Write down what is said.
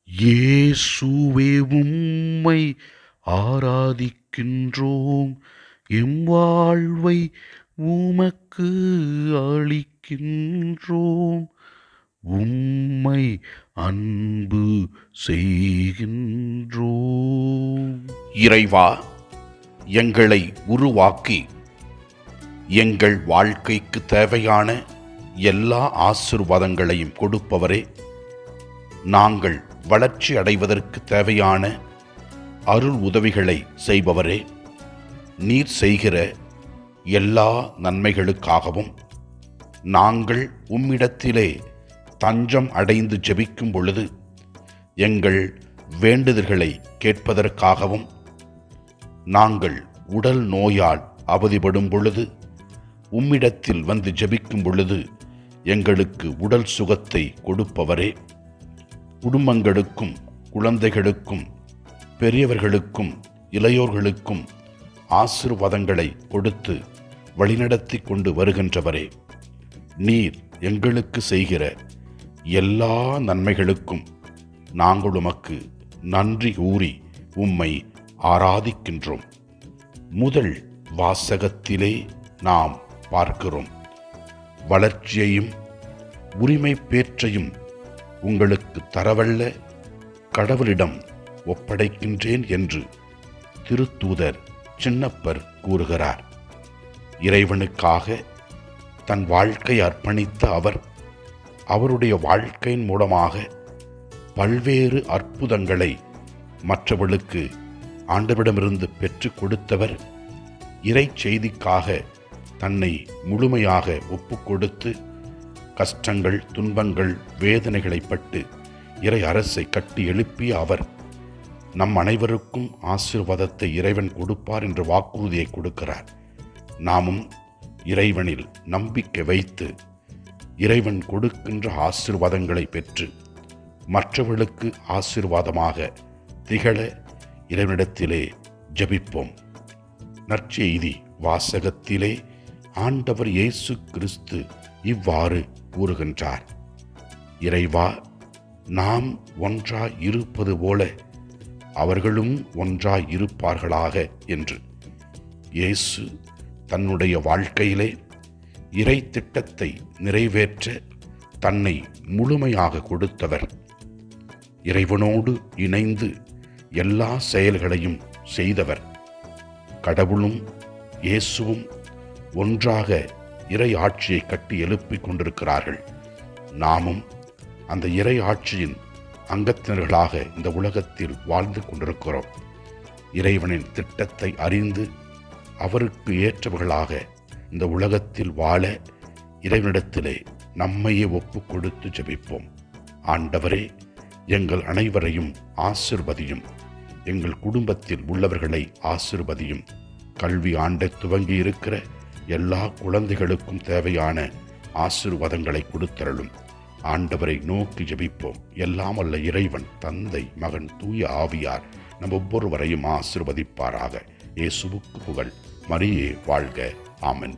இயேசுவே உம்மை ஆராதிக்கின்றோம், எம் வாழ்வை உமக்கு அளிக்கின்றோம், உம்மை அன்பு செய்கின்றோம். இறைவா, எங்களை உருவாக்கி எங்கள் வாழ்க்கைக்கு தேவையான எல்லா ஆசீர்வாதங்களையும் கொடுப்பவரே, நாங்கள் வளர்ச்சி அடைவதற்கு தேவையான அருள் உதவிகளை செய்பவரே, நீர் செய்கிற எல்லா நன்மைகளுக்காகவும் நாங்கள் உம்மிடத்திலே தஞ்சம் அடைந்து ஜெபிக்கும் பொழுது எங்கள் வேண்டுதல்களை கேட்பதற்காகவும், நாங்கள் உடல் நோயால் அவதிப்படும் பொழுது உம்மிடத்தில் வந்து ஜெபிக்கும் பொழுது எங்களுக்கு உடல் சுகத்தை கொடுப்பவரே, குடும்பங்களுக்கும் குழந்தைகளுக்கும் பெரியவர்களுக்கும் இளையோர்களுக்கும் ஆசீர்வாதங்களை கொடுத்து வழிநடத்தி கொண்டு வருகின்றவரே, நீர் எங்களுக்கு செய்கிற எல்லா நன்மைகளுக்கும் நாங்கள் உமக்கு நன்றி கூறி உம்மை ஆராதிக்கின்றோம். முதல் வாசகத்திலே நாம் பார்க்கிறோம், வளர்ச்சியையும் உரிமை பேற்றையும் உங்களுக்கு தரவல்ல கடவுளிடம் ஒப்படைக்கின்றேன் என்று திருத்தூதர் சின்னப்பர் கூறுகிறார். இறைவனுக்காக தன் வாழ்க்கை அர்ப்பணித்த அவர், அவருடைய வாழ்க்கையின் மூலமாக பல்வேறு அற்புதங்களை மற்றவர்களுக்கு ஆண்டவரிடமிருந்து பெற்று கொடுத்தவர். இறை செய்திக்காக தன்னை முழுமையாக ஒப்புக்கொடுத்து கஷ்டங்கள் துன்பங்கள் வேதனைகளை பட்டு இறை அரசை கட்டி எழுப்பிய அவர் நம் அனைவருக்கும் ஆசீர்வாதத்தை இறைவன் கொடுப்பார் என்ற வாக்குறுதியை கொடுக்கிறார். நாமும் இறைவனில் நம்பிக்கை வைத்து இறைவன் கொடுக்கின்ற ஆசீர்வாதங்களை பெற்று மற்றவர்களுக்கு ஆசீர்வாதமாக திகழ இறைவனிடத்திலே ஜெபிப்போம். நற்செய்தி வாசகத்திலே ஆண்டவர் இயேசு கிறிஸ்து இவ்வாறு கூறுகின்றார், இறைவா, நாம் ஒன்றாய் இருப்பது போல அவர்களும் ஒன்றாய் இருப்பார்களாக என்று. இயேசு தன்னுடைய வாழ்க்கையிலே இறை திட்டத்தை நிறைவேற்ற தன்னை முழுமையாக கொடுத்தவர். இறைவனோடு இணைந்து எல்லா செயல்களையும் செய்தவர். கடவுளும் இயேசுவும் ஒன்றாக இறை ஆட்சியை கட்டி எழுப்பிக் கொண்டிருக்கிறார்கள். நாமும் அந்த இறை ஆட்சியின் அங்கத்தினர்களாக இந்த உலகத்தில் வாழ்ந்து கொண்டிருக்கிறோம். இறைவனின் திட்டத்தை அறிந்து அவருக்கு ஏற்றவர்களாக இந்த உலகத்தில் வாழ இறைவனிடத்திலே நம்மையே ஒப்பு கொடுத்து ஜெபிப்போம். ஆண்டவரே, எங்கள் அனைவரையும் ஆசீர்வதியும், எங்கள் குடும்பத்தில் உள்ளவர்களை ஆசீர்வதியும். கல்வி ஆண்டை துவங்கி இருக்கிற எல்லா குழந்தைகளுக்கும் தேவையான ஆசீர்வாதங்களை கொடுத்தருளும். ஆண்டவரை நோக்கி ஜெபிப்போம். எல்லாம் வல்ல இறைவன் தந்தை மகன் தூய ஆவியார் நம் ஒவ்வொருவரையும் ஆசீர்வதிப்பாராக. இயேசுவுக்கு புகழ். மரியே வாழ்க. ஆமென்.